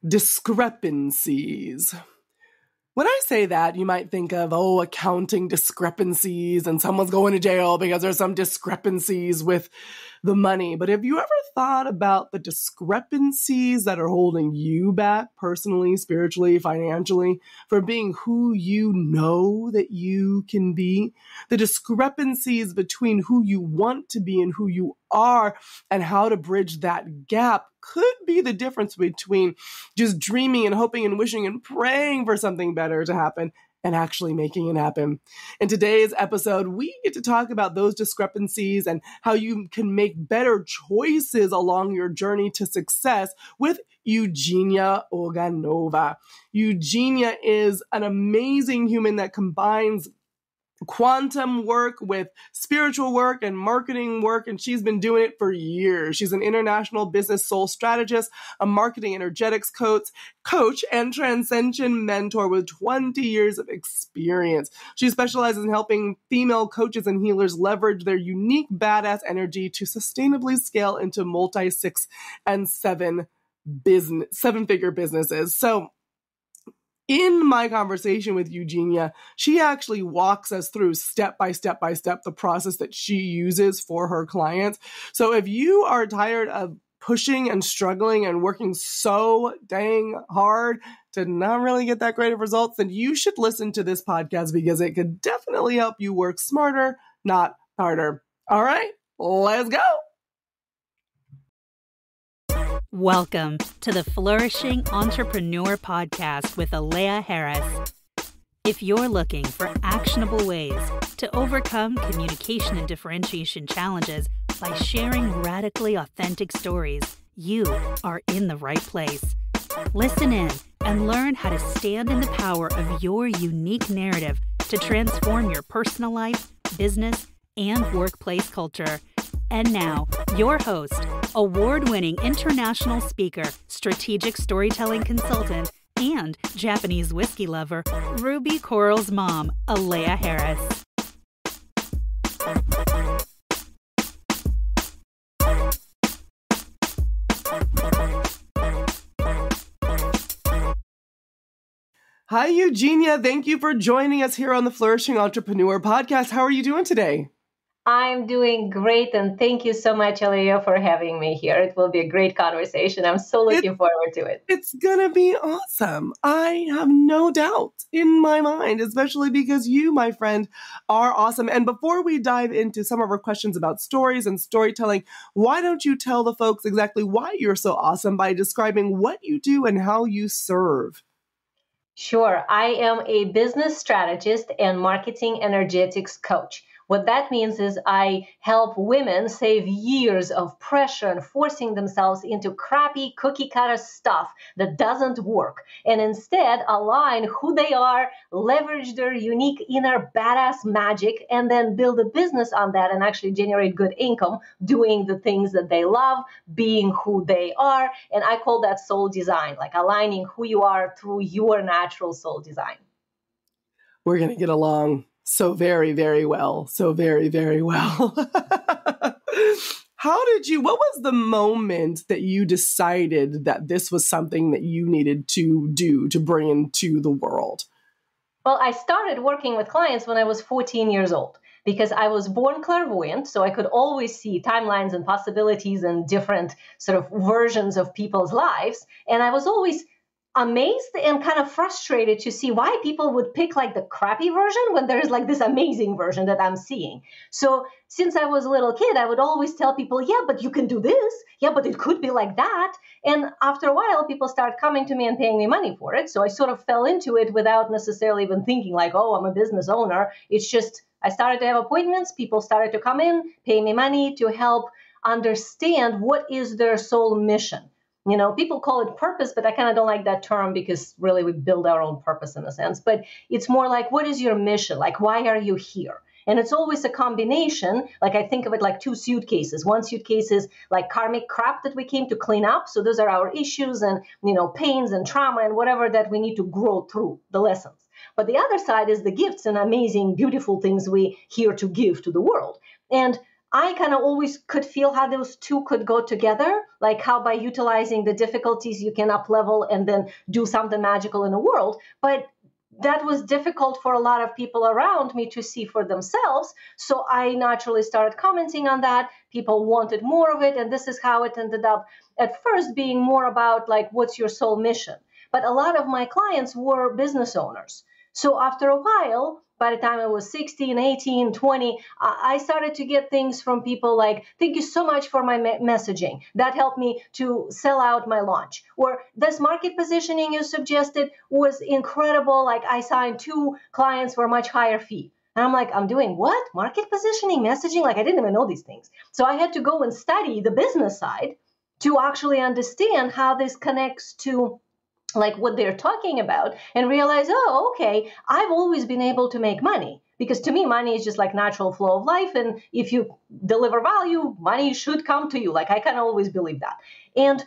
discrepancies. When I say that, you might think of, accounting discrepancies and someone's going to jail because there's some discrepancies with the money. But have you ever thought about the discrepancies that are holding you back personally, spiritually, financially, from being who you know that you can be? The discrepancies between who you want to be and who you are, and how to bridge that gap could be the difference between just dreaming and hoping and wishing and praying for something better to happen and actually making it happen. In today's episode, we get to talk about those discrepancies and how you can make better choices along your journey to success with Eugenia Oganova. Eugenia is an amazing human that combines quantum work with spiritual work and marketing work, and she's been doing it for years. She's an international business soul strategist, a marketing energetics coach, and transcension mentor with 20 years of experience. She specializes in helping female coaches and healers leverage their unique badass energy to sustainably scale into multi-6 and seven-figure businesses. So in my conversation with Eugenia, she actually walks us through step by step the process that she uses for her clients. So if you are tired of pushing and struggling and working so dang hard to not really get that great of results, then you should listen to this podcast because it could definitely help you work smarter, not harder. All right, let's go. Welcome to the Flourishing Entrepreneur Podcast with Alea Harris. If you're looking for actionable ways to overcome communication and differentiation challenges by sharing radically authentic stories, you are in the right place. Listen in and learn how to stand in the power of your unique narrative to transform your personal life, business, and workplace culture. And now, your host, award-winning international speaker, strategic storytelling consultant, and Japanese whiskey lover, Ruby Coral's mom, Alea Harris. Hi, Eugenia. Thank you for joining us here on the Flourishing Entrepreneur Podcast. How are you doing today? I'm doing great, and thank you so much, Alea, for having me here. It will be a great conversation. I'm so looking forward to it. It's going to be awesome. I have no doubt in my mind, especially because you, my friend, are awesome. And before we dive into some of our questions about stories and storytelling, why don't you tell the folks exactly why you're so awesome by describing what you do and how you serve? Sure. I am a business strategist and marketing energetics coach. What that means is I help women save years of pressure and forcing themselves into crappy cookie cutter stuff that doesn't work, and instead align who they are, leverage their unique inner badass magic, and then build a business on that and actually generate good income doing the things that they love, being who they are. And I call that soul design, like aligning who you are through your natural soul design. We're going to get along so very, very well. So very, very well. What was the moment that you decided that this was something that you needed to do to bring into the world? Well, I started working with clients when I was 14 years old because I was born clairvoyant. So I could always see timelines and possibilities and different sort of versions of people's lives. And I was always amazed and kind of frustrated to see why people would pick like the crappy version when there's like this amazing version that I'm seeing. So since I was a little kid, I would always tell people, yeah, but you can do this. Yeah, but it could be like that. And after a while, people start coming to me and paying me money for it. So I sort of fell into it without necessarily even thinking like, oh, I'm a business owner. It's just I started to have appointments. People started to come in, pay me money to help understand what is their soul mission. You know, people call it purpose, but I kind of don't like that term because really we build our own purpose in a sense. But it's more like, what is your mission? Like, why are you here? And it's always a combination. Like I think of it like two suitcases. One suitcase is like karmic crap that we came to clean up. So those are our issues and, pains and trauma and whatever that we need to grow through the lessons. But the other side is the gifts and amazing, beautiful things we here to give to the world. And I kind of always could feel how those two could go together, like how by utilizing the difficulties you can up level and then do something magical in the world. But that was difficult for a lot of people around me to see for themselves. So I naturally started commenting on that. People wanted more of it. And this is how it ended up at first being more about like, what's your soul mission? But a lot of my clients were business owners. So after a while, by the time I was 16, 18, 20, I started to get things from people like, thank you so much for my messaging. That helped me to sell out my launch. Or this market positioning you suggested was incredible. Like I signed 2 clients for a much higher fee. And I'm like, I'm doing what? Market positioning, messaging? Like I didn't even know these things. So I had to go and study the business side to actually understand how this connects to like what they're talking about and realize, oh, okay, I've always been able to make money because to me, money is just like natural flow of life. And if you deliver value, money should come to you. Like I can always believe that. And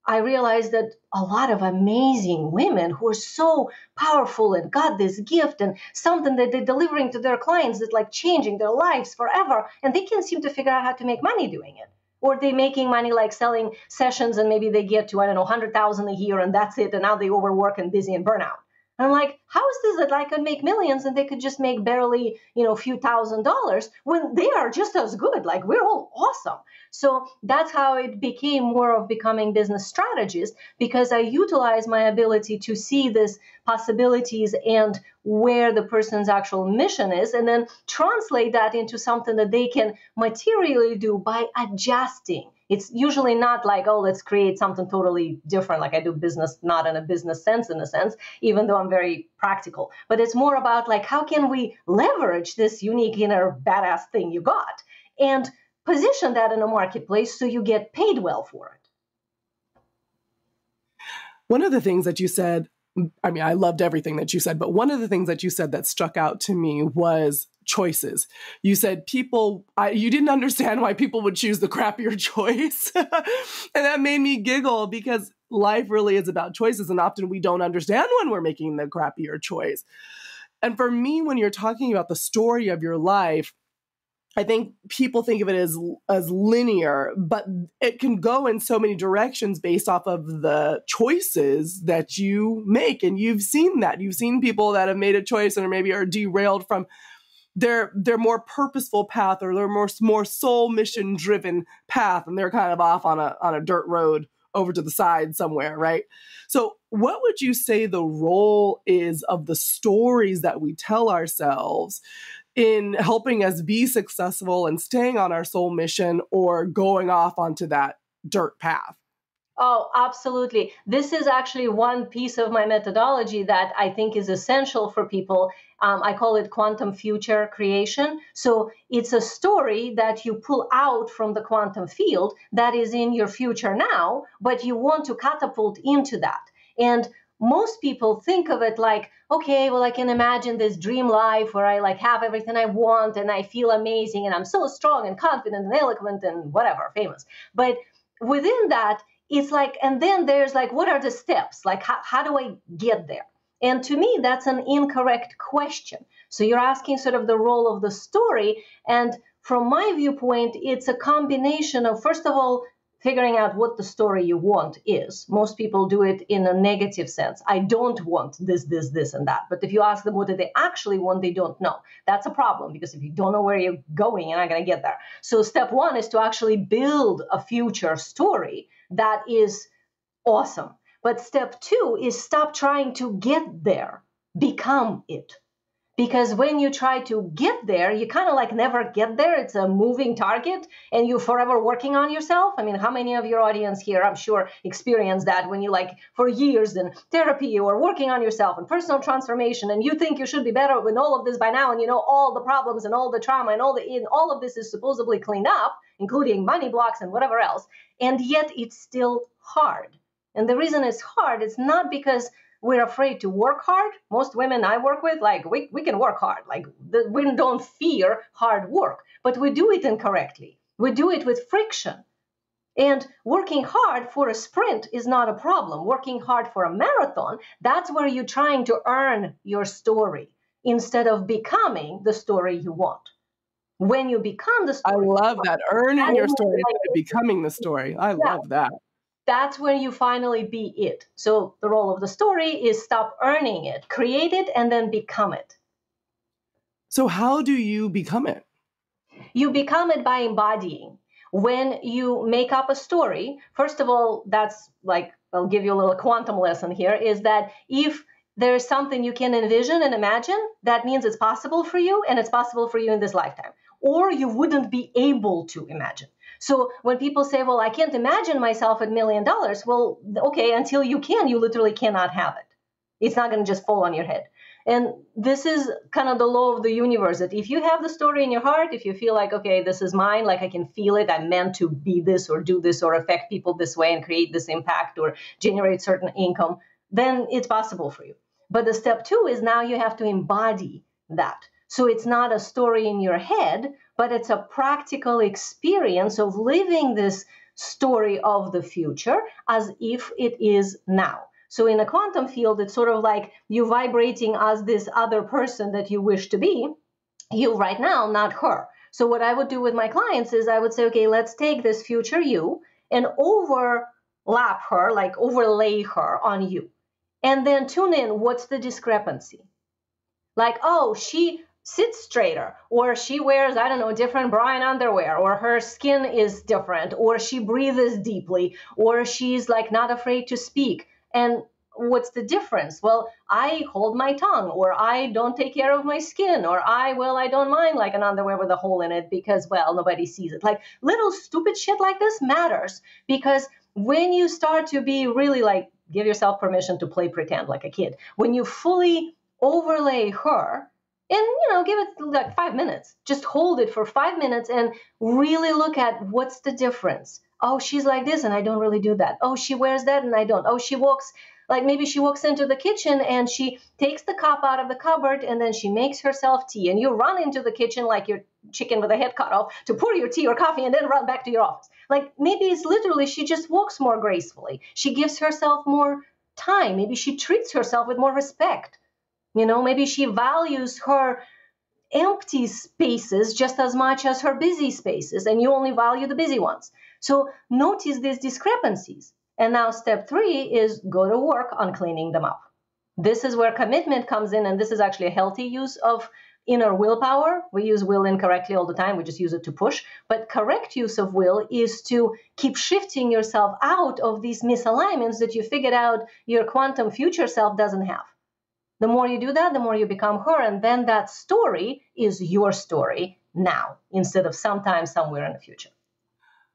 I realized that a lot of amazing women who are so powerful and got this gift and something that they're delivering to their clients that's like changing their lives forever. And they can't seem to figure out how to make money doing it. Or they're making money like selling sessions and maybe they get to, I don't know, 100,000 a year and that's it. And now they overwork and busy and burn out. And I'm like, how is this that I could make millions and they could just make barely, a few $1,000s when they are just as good? Like we're all awesome. So that's how it became more of becoming business strategist because I utilize my ability to see these possibilities and where the person's actual mission is and then translate that into something that they can materially do by adjusting. It's usually not like, oh, let's create something totally different. Like I do business, not in a business sense, in a sense, even though I'm very practical. But it's more about like, how can we leverage this unique inner badass thing you got and position that in a marketplace so you get paid well for it. One of the things that you said, I mean, I loved everything that you said, but one of the things that you said that struck out to me was choices. You said you didn't understand why people would choose the crappier choice. And that made me giggle because life really is about choices. And often we don't understand when we're making the crappier choice. And for me, when you're talking about the story of your life, I think people think of it as linear, but it can go in so many directions based off of the choices that you make. And you've seen that. You've seen people that have made a choice and maybe are derailed from their more purposeful path or their more soul mission driven path. And they're kind of off on a dirt road over to the side somewhere, right? So what would you say the role is of the stories that we tell ourselves in helping us be successful and staying on our soul mission or going off onto that dirt path? Oh, absolutely. This is actually one piece of my methodology that I think is essential for people. I call it quantum future creation. So it's a story that you pull out from the quantum field that is in your future now, but you want to catapult into that. And most people think of it like, okay, well, I can imagine this dream life where I like have everything I want and I feel amazing and I'm so strong and confident and eloquent and whatever, famous. But within that, it's like, and then there's like, what are the steps? Like, how do I get there? And to me, that's an incorrect question. So you're asking sort of the role of the story. And from my viewpoint, it's a combination of, first of all, figuring out what the story you want is. Most people do it in a negative sense. I don't want this, and that. But if you ask them what do they actually want, they don't know. That's a problem because if you don't know where you're going, you're not going to get there. So step one is to actually build a future story that is awesome. But step two is stop trying to get there. Become it. Because when you try to get there, you kind of like never get there. It's a moving target and you're forever working on yourself. I mean, how many of your audience here, I'm sure, experience that when you like for years in therapy or working on yourself and personal transformation and you think you should be better with all of this by now and you know all the problems and all the trauma and all of this is supposedly cleaned up, including money blocks and whatever else. And yet it's still hard. And the reason it's hard is not because we're afraid to work hard. Most women I work with, like, we can work hard. Like, we don't fear hard work, but we do it incorrectly. We do it with friction. And working hard for a sprint is not a problem. Working hard for a marathon, that's where you're trying to earn your story instead of becoming the story you want. When you become the I story, love that. Earning your story instead of becoming the story. I love that. that's when you finally be it. So the role of the story is stop earning it, create it, and then become it. So how do you become it? You become it by embodying. When you make up a story, first of all, that's like, I'll give you a little quantum lesson here, is that if there is something you can envision and imagine, that means it's possible for you, and it's possible for you in this lifetime, or you wouldn't be able to imagine. So when people say, well, I can't imagine myself at $1 million, well, okay, until you can, you literally cannot have it. It's not going to just fall on your head. And this is kind of the law of the universe, that if you have the story in your heart, if you feel like, okay, this is mine, like I can feel it, I'm meant to be this or do this or affect people this way and create this impact or generate certain income, then it's possible for you. But the step 2 is now you have to embody that. So it's not a story in your head, but it's a practical experience of living this story of the future as if it is now. So in a quantum field, it's sort of like you vibrating as this other person that you wish to be, you right now, not her. So what I would do with my clients is I would say, okay, let's take this future you and overlap her, like overlay her on you. And then tune in, what's the discrepancy? Like, oh, she sits straighter, or she wears, I don't know, different bra and underwear, or her skin is different, or she breathes deeply, or she's like not afraid to speak. And what's the difference? Well, I hold my tongue, or I don't take care of my skin, or I don't mind like an underwear with a hole in it because, well, nobody sees it. Like little stupid shit like this matters, because when you start to be really like, give yourself permission to play pretend like a kid. When you fully overlay her and, give it like 5 minutes, just hold it for 5 minutes and really look at what's the difference. Oh, she's like this and I don't really do that. Oh, she wears that and I don't. Oh, she walks, like maybe she walks into the kitchen and she takes the cup out of the cupboard and then she makes herself tea, and you run into the kitchen like you're chicken with a head cut off to pour your tea or coffee and then run back to your office. Like maybe it's literally she just walks more gracefully. She gives herself more time. Maybe she treats herself with more respect. Maybe she values her empty spaces just as much as her busy spaces, and you only value the busy ones. So notice these discrepancies. And now step 3 is go to work on cleaning them up. This is where commitment comes in, and this is actually a healthy use of inner willpower. We use will incorrectly all the time. We just use it to push. But correct use of will is to keep shifting yourself out of these misalignments that you figured out your quantum future self doesn't have. The more you do that, the more you become her. And then that story is your story now instead of sometime somewhere in the future.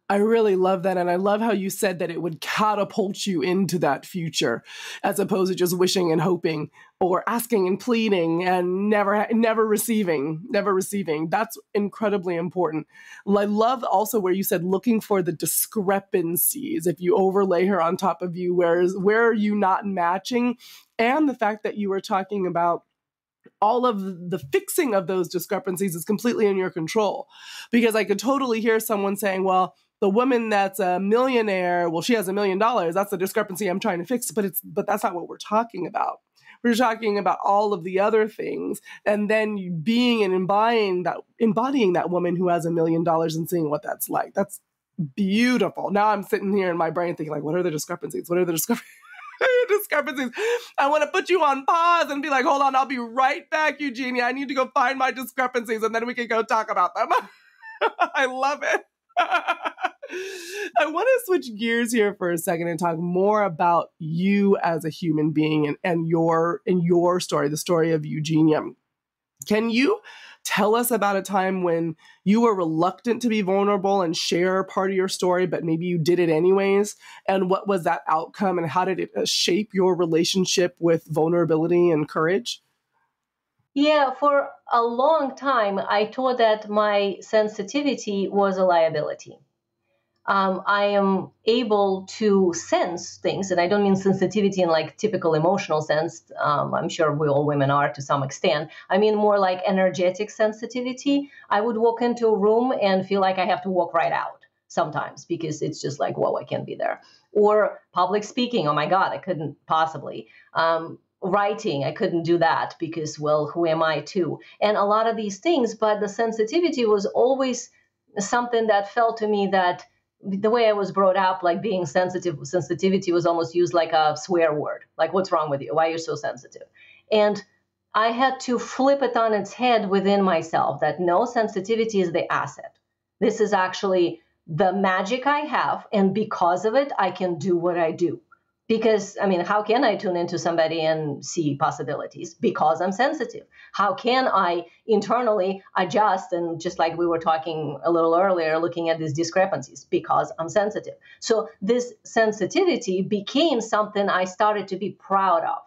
I really love that. And I love how you said that it would catapult you into that future as opposed to just wishing and hoping or asking and pleading and never receiving. That's incredibly important. I love also where you said looking for the discrepancies. If you overlay her on top of you, where are you not matching? And the fact that you were talking about all of the fixing of those discrepancies is completely in your control. Because I could totally hear someone saying, well, the woman that's a millionaire, well, she has $1 million. That's the discrepancy I'm trying to fix. But that's not what we're talking about. We're talking about all of the other things. And then you being and embodying that woman who has $1 million and seeing what that's like. That's beautiful. Now I'm sitting here in my brain thinking, like, what are the discrepancies? What are the discrepancies? I want to put you on pause and be like, hold on, I'll be right back, Eugenia. I need to go find my discrepancies and then we can go talk about them. I love it. I want to switch gears here for a second and talk more about you as a human being and your story, the story of Eugenia. Can you tell us about a time when you were reluctant to be vulnerable and share part of your story, but maybe you did it anyways? And what was that outcome and how did it shape your relationship with vulnerability and courage? Yeah, for a long time, I thought that my sensitivity was a liability. I am able to sense things, and I don't mean sensitivity in like typical emotional sense. I'm sure we all women are to some extent. I mean more like energetic sensitivity. I would walk into a room and feel like I have to walk right out sometimes because it's just like, whoa, I can't be there. Or public speaking, oh my God, I couldn't possibly. writing. I couldn't do that because, well, who am I to? And a lot of these things, but the sensitivity was always something that felt to me that the way I was brought up, like being sensitivity was almost used like a swear word. Like, what's wrong with you? Why are you so sensitive? And I had to flip it on its head within myself that no, sensitivity is the asset. This is actually the magic I have. And because of it, I can do what I do. Because, I mean, how can I tune into somebody and see possibilities? Because I'm sensitive. How can I internally adjust? And just like we were talking a little earlier, looking at these discrepancies, because I'm sensitive. So this sensitivity became something I started to be proud of.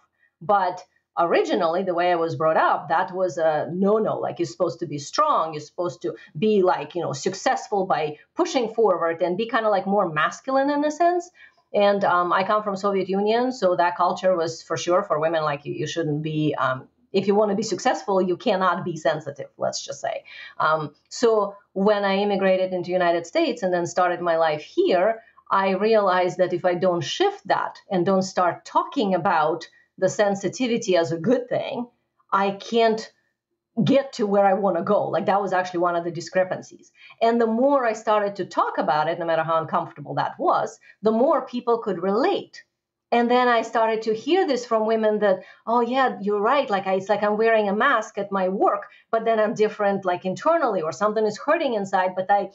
But originally, the way I was brought up, that was a no-no. Like, you're supposed to be strong. You're supposed to be like, successful by pushing forward and be kind of like more masculine in a sense. And I come from Soviet Union, so that culture was for sure for women like you shouldn't be, if you want to be successful, you cannot be sensitive, let's just say. So when I immigrated into the United States and then started my life here, I realized that if I don't shift that and don't start talking about the sensitivity as a good thing, I can't get to where I want to go. Like, that was actually one of the discrepancies. And the more I started to talk about it, no matter how uncomfortable that was, the more people could relate. And then I started to hear this from women that, oh yeah, you're right. Like, it's like I'm wearing a mask at my work, but then I'm different, like internally, or something is hurting inside, but I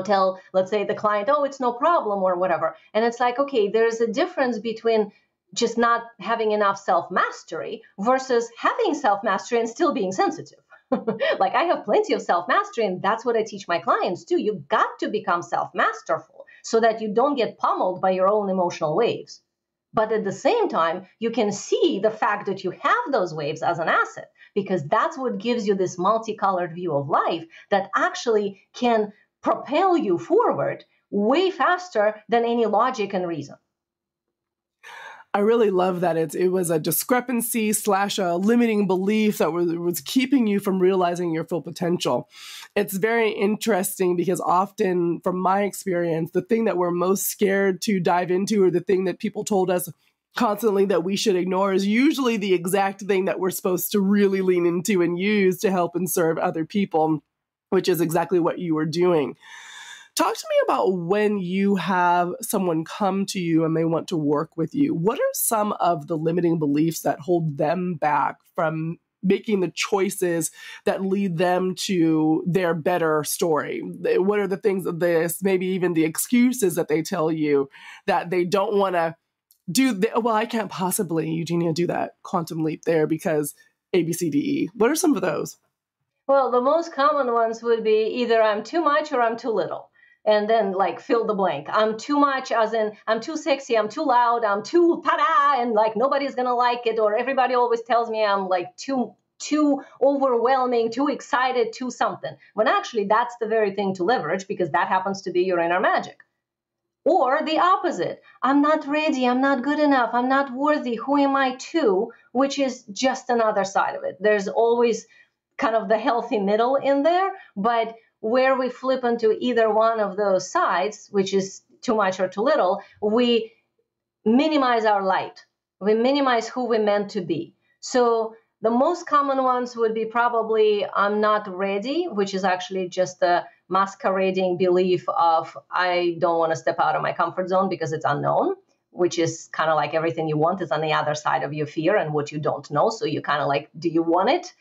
tell, let's say, the client, oh, it's no problem or whatever. And it's like, okay, there's a difference between just not having enough self-mastery versus having self-mastery and still being sensitive. Like, I have plenty of self-mastery, and that's what I teach my clients too. You've got to become self-masterful so that you don't get pummeled by your own emotional waves. But at the same time, you can see the fact that you have those waves as an asset, because that's what gives you this multicolored view of life that actually can propel you forward way faster than any logic and reason. I really love that it was a discrepancy / a limiting belief that was keeping you from realizing your full potential. It's very interesting because often, from my experience, the thing that we're most scared to dive into, or the thing that people told us constantly that we should ignore, is usually the exact thing that we're supposed to really lean into and use to help and serve other people, which is exactly what you were doing. Talk to me about when you have someone come to you and they want to work with you. What are some of the limiting beliefs that hold them back from making the choices that lead them to their better story? What are the things of this, maybe even the excuses that they tell you that they don't want to do? Well, I can't possibly, Eugenia, do that quantum leap there because A, B, C, D, E. What are some of those? Well, the most common ones would be either I'm too much or I'm too little. And then, like, fill the blank. I'm too much, as in I'm too sexy, I'm too loud, I'm too ta-da, and like nobody's gonna like it, or everybody always tells me I'm like too overwhelming, too excited, too something. When actually that's the very thing to leverage, because that happens to be your inner magic. Or the opposite. I'm not ready, I'm not good enough, I'm not worthy, who am I to? Which is just another side of it. There's always kind of the healthy middle in there, but where we flip into either one of those sides, which is too much or too little, we minimize our light. We minimize who we're meant to be. So the most common ones would be probably I'm not ready, which is actually just a masquerading belief of I don't want to step out of my comfort zone because it's unknown, which is kind of like everything you want is on the other side of your fear and what you don't know. So you kind of like, do you want it?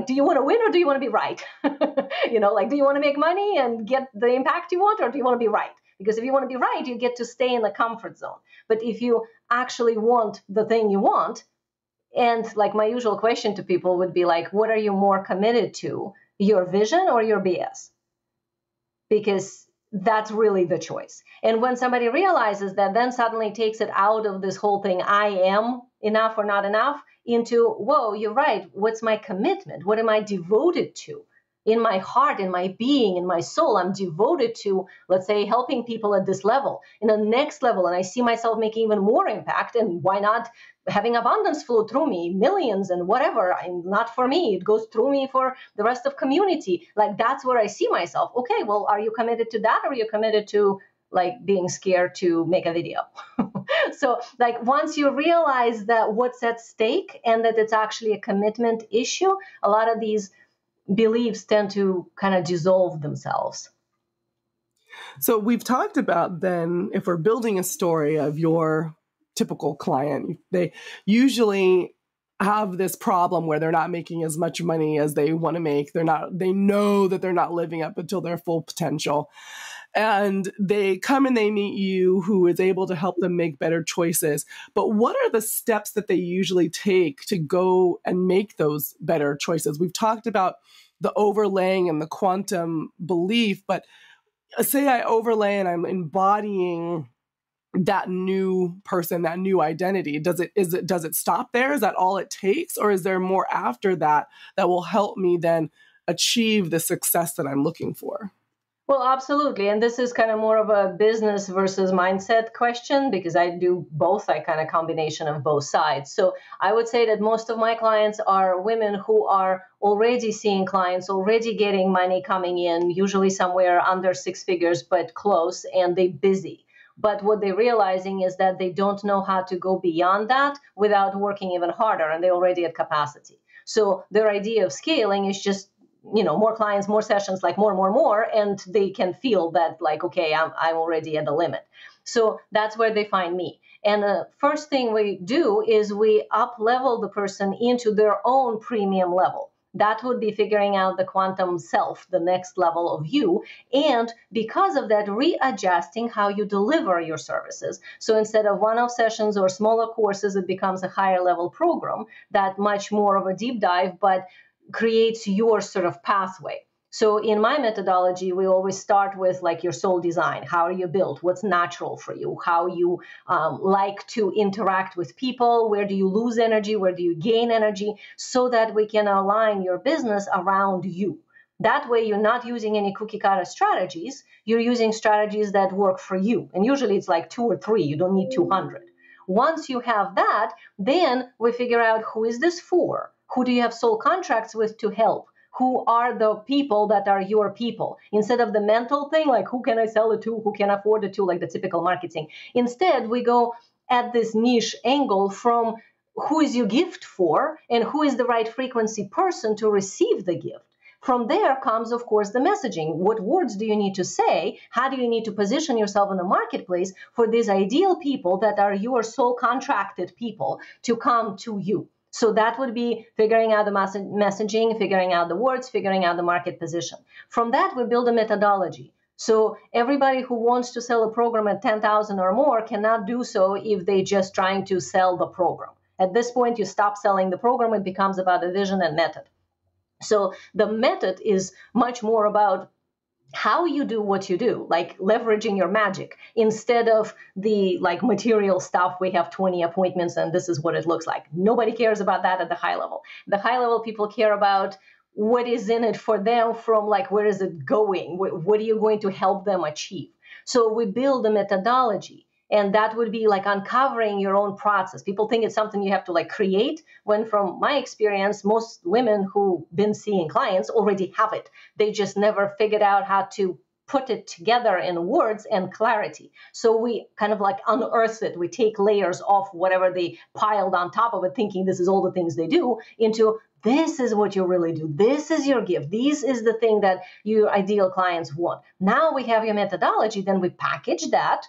Do you want to win or do you want to be right? Do you want to make money and get the impact you want, or do you want to be right? Because if you want to be right, you get to stay in the comfort zone. But if you actually want the thing you want, and like my usual question to people would be like, what are you more committed to, your vision or your BS? Because that's really the choice. And when somebody realizes that, then suddenly takes it out of this whole thing, I am enough or not enough, into, whoa, you're right. What's my commitment? What am I devoted to? In my heart, in my being, in my soul, I'm devoted to, let's say, helping people at this level, in the next level. And I see myself making even more impact. And why not having abundance flow through me, millions and whatever? Not for me. It goes through me for the rest of community. Like, that's where I see myself. Okay, well, are you committed to that? Or are you committed to like being scared to make a video. So like once you realize that what's at stake and that it's actually a commitment issue, a lot of these beliefs tend to kind of dissolve themselves. So we've talked about then, if we're building a story of your typical client, they usually have this problem where they're not making as much money as they want to make. They know that they're not living up until their full potential. And they come and they meet you, who is able to help them make better choices. But what are the steps that they usually take to go and make those better choices? We've talked about the overlaying and the quantum belief, but say I overlay and I'm embodying that new person, that new identity. Does it stop there? Is that all it takes? Or is there more after that that will help me then achieve the success that I'm looking for? Well, absolutely. And this is kind of more of a business versus mindset question, because I do both, I kind of combination of both sides. So I would say that most of my clients are women who are already seeing clients, already getting money coming in, usually somewhere under 6 figures, but close, and they're busy. But what they're realizing is that they don't know how to go beyond that without working even harder, and they're already at capacity. So their idea of scaling is just, more clients, more sessions, like more, and they can feel that like, okay, I'm already at the limit. So that's where they find me. And the first thing we do is we up level the person into their own premium level. That would be figuring out the quantum self, the next level of you. And because of that, readjusting how you deliver your services. So instead of one-off sessions or smaller courses, it becomes a higher level program that much more of a deep dive, but creates your sort of pathway. So in my methodology, we always start with like your soul design. How are you built? What's natural for you? How you like to interact with people? Where do you lose energy? Where do you gain energy? So that we can align your business around you. That way, you're not using any cookie cutter strategies. You're using strategies that work for you. And usually it's like 2 or 3. You don't need 200. Once you have that, then we figure out who is this for? Who do you have soul contracts with to help? Who are the people that are your people? Instead of the mental thing, like who can I sell it to? Who can afford it to? Like the typical marketing. Instead, we go at this niche angle from who is your gift for and who is the right frequency person to receive the gift. From there comes, of course, the messaging. What words do you need to say? How do you need to position yourself in the marketplace for these ideal people that are your soul contracted people to come to you? So that would be figuring out the messaging, figuring out the words, figuring out the market position. From that, we build a methodology. So everybody who wants to sell a program at 10,000 or more cannot do so if they're just trying to sell the program. At this point, you stop selling the program. It becomes about a vision and method. So the method is much more about how you do what you do, like leveraging your magic instead of the like material stuff. We have 20 appointments and this is what it looks like. Nobody cares about that at the high level. The high level people care about what is in it for them, from like, where is it going? What are you going to help them achieve? So we build a methodology. And that would be like uncovering your own process. People think it's something you have to like create, when from my experience, most women who've been seeing clients already have it. They just never figured out how to put it together in words and clarity. So we kind of like unearth it. We take layers off whatever they piled on top of it, thinking this is all the things they do, into this is what you really do. This is your gift. This is the thing that your ideal clients want. Now we have your methodology. Then we package that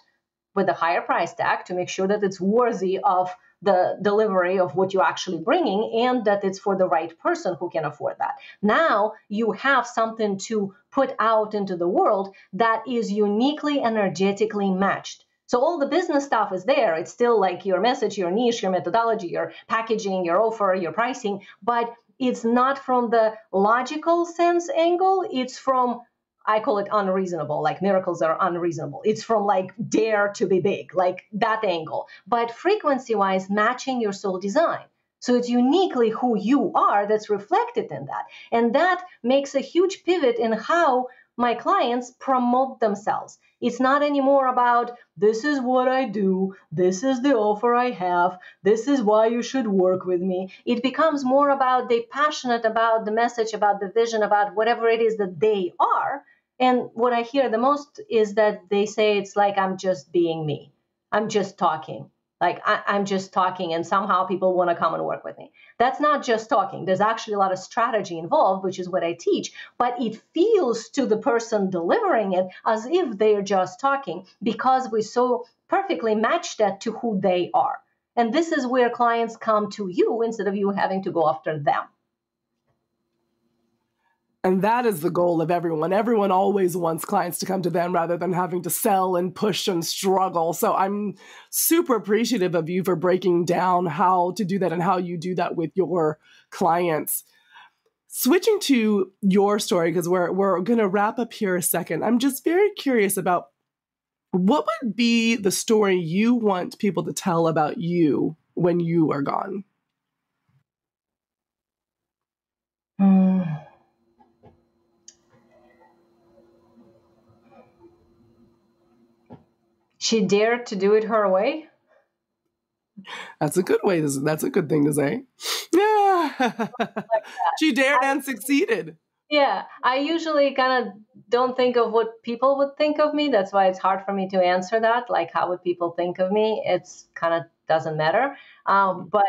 with a higher price tag to make sure that it's worthy of the delivery of what you're actually bringing, and that it's for the right person who can afford that. Now you have something to put out into the world that is uniquely energetically matched. So all the business stuff is there. It's still like your message, your niche, your methodology, your packaging, your offer, your pricing, but it's not from the logical sense angle. It's from, I call it unreasonable, like miracles are unreasonable. It's from like dare to be big, like that angle. But frequency-wise, matching your soul design. So it's uniquely who you are that's reflected in that. And that makes a huge pivot in how my clients promote themselves. It's not anymore about, this is what I do, this is the offer I have, this is why you should work with me. It becomes more about they're passionate about the message, about the vision, about whatever it is that they are. And what I hear the most is that they say it's like, I'm just being me. I'm just talking. Like I'm just talking, and somehow people want to come and work with me. That's not just talking. There's actually a lot of strategy involved, which is what I teach. But it feels to the person delivering it as if they're just talking, because we so perfectly match that to who they are. And this is where clients come to you instead of you having to go after them. And that is the goal of everyone. Everyone always wants clients to come to them rather than having to sell and push and struggle. So I'm super appreciative of you for breaking down how to do that and how you do that with your clients. Switching to your story, because we're going to wrap up here a second. I'm just very curious about what would be the story you want people to tell about you when you are gone? She dared to do it her way. That's a good way. That's a good thing to say. Yeah. She dared and succeeded. Yeah, I usually kind of don't think of what people would think of me. That's why it's hard for me to answer that. Like, how would people think of me? It's kind of doesn't matter. But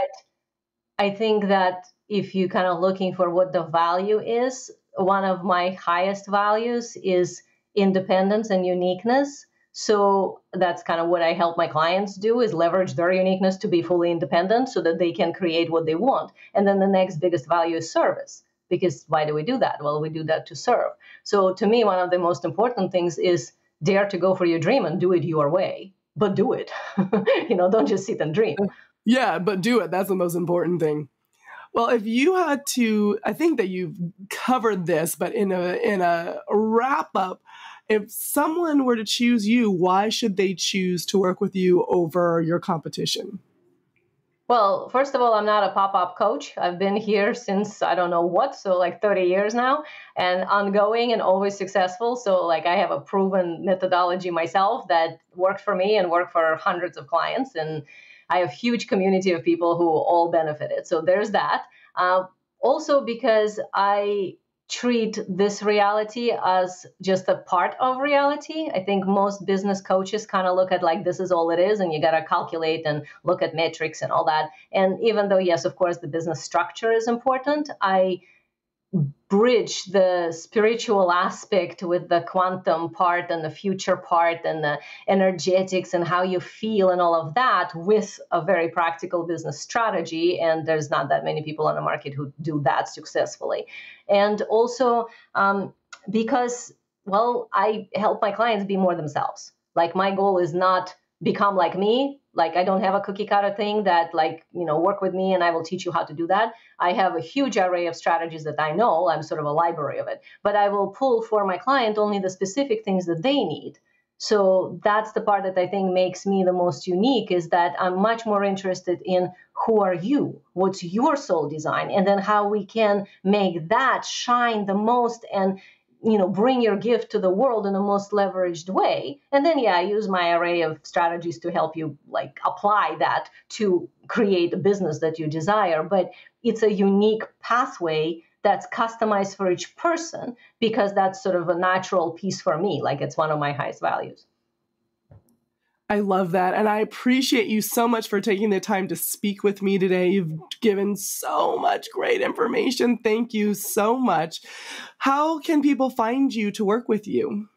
I think that if you kind of looking for what the value is, one of my highest values is independence and uniqueness. So that's kind of what I help my clients do, is leverage their uniqueness to be fully independent so that they can create what they want. And then the next biggest value is service. Because why do we do that? Well, we do that to serve. So to me, one of the most important things is dare to go for your dream and do it your way, but do it. Don't just sit and dream. Yeah, but do it. That's the most important thing. Well, if you had to, I think that you've covered this, but in a wrap up, if someone were to choose you, why should they choose to work with you over your competition? Well, first of all, I'm not a pop-up coach. I've been here since I don't know what, so like 30 years now, and ongoing and always successful. So like I have a proven methodology myself that worked for me and worked for hundreds of clients. And I have a huge community of people who all benefited. So there's that. Also because I treat this reality as just a part of reality. I think most business coaches kind of look at like, this is all it is, and you got to calculate and look at metrics and all that. And even though, yes, of course, the business structure is important, I bridge the spiritual aspect with the quantum part and the future part and the energetics and how you feel and all of that with a very practical business strategy. And there's not that many people on the market who do that successfully. And also because, well, I help my clients be more themselves. Like my goal is not become like me. Like I don't have a cookie cutter thing that like, work with me and I will teach you how to do that. I have a huge array of strategies that I know. I'm sort of a library of it, but I will pull for my client only the specific things that they need. So that's the part that I think makes me the most unique, is that I'm much more interested in who are you, what's your soul design, and then how we can make that shine the most and bring your gift to the world in the most leveraged way. And then, I use my array of strategies to help you like apply that to create a business that you desire. But it's a unique pathway that's customized for each person, because that's sort of a natural piece for me. Like it's one of my highest values. I love that. And I appreciate you so much for taking the time to speak with me today. You've given so much great information. Thank you so much. How can people find you to work with you?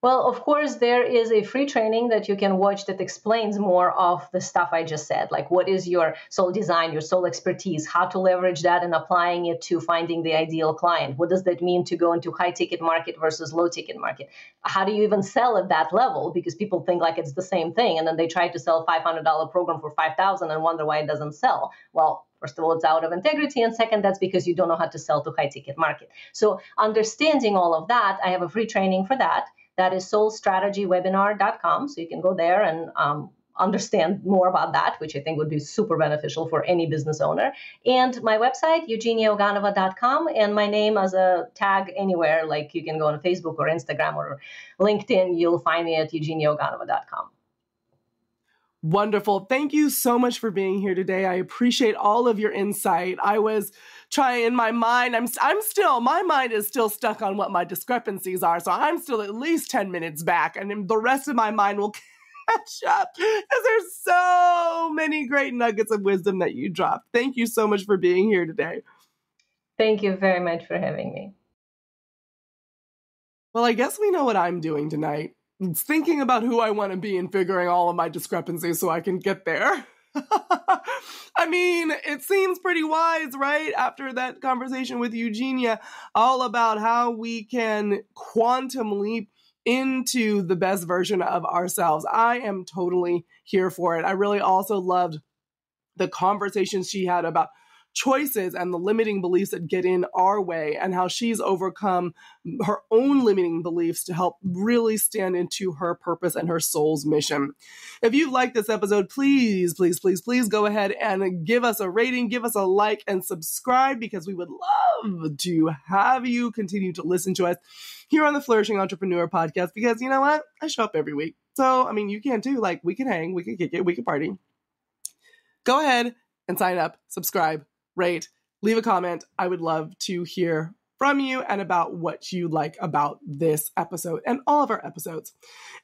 Well, of course, there is a free training that you can watch that explains more of the stuff I just said, like what is your soul design, your soul expertise, how to leverage that and applying it to finding the ideal client. What does that mean to go into high ticket market versus low ticket market? How do you even sell at that level? Because people think like it's the same thing, and then they try to sell $500 program for $5,000 and wonder why it doesn't sell. Well, first of all, it's out of integrity. And second, that's because you don't know how to sell to high ticket market. So understanding all of that, I have a free training for that. That is soulstrategywebinar.com. So you can go there and understand more about that, which I think would be super beneficial for any business owner. And my website, eugeniaoganova.com, and my name as a tag anywhere. Like you can go on Facebook or Instagram or LinkedIn. You'll find me at eugeniaoganova.com. Wonderful. Thank you so much for being here today. I appreciate all of your insight. I was trying in my mind, my mind is still stuck on what my discrepancies are. So I'm still at least 10 minutes back, and then the rest of my mind will catch up because there's so many great nuggets of wisdom that you dropped. Thank you so much for being here today. Thank you very much for having me. Well, I guess we know what I'm doing tonight. It's thinking about who I want to be and figuring all of my discrepancies so I can get there. I mean, it seems pretty wise, right? After that conversation with Eugenia, all about how we can quantum leap into the best version of ourselves. I am totally here for it. I really also loved the conversations she had about choices and the limiting beliefs that get in our way, and how she's overcome her own limiting beliefs to help really stand into her purpose and her soul's mission. If you like this episode, please go ahead and give us a rating, give us a like, and subscribe, because we would love to have you continue to listen to us here on the Flourishing Entrepreneur Podcast, because you know what? I show up every week. So, I mean, you can too. Like, we can hang, we can kick it, we can party. Go ahead and sign up, subscribe, rate, leave a comment. I would love to hear from you and about what you like about this episode and all of our episodes.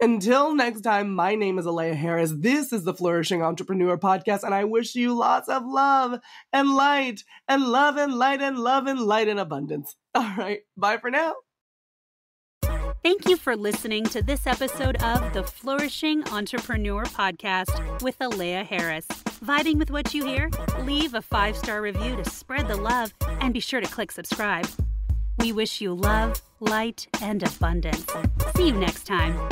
Until next time, my name is Alea Harris. This is the Flourishing Entrepreneur Podcast, and I wish you lots of love and light and love and light and love and light and abundance. All right, bye for now. Thank you for listening to this episode of the Flourishing Entrepreneur Podcast with Alea Harris. Vibing with what you hear? Leave a 5-star review to spread the love, and be sure to click subscribe. We wish you love, light, and abundance. See you next time.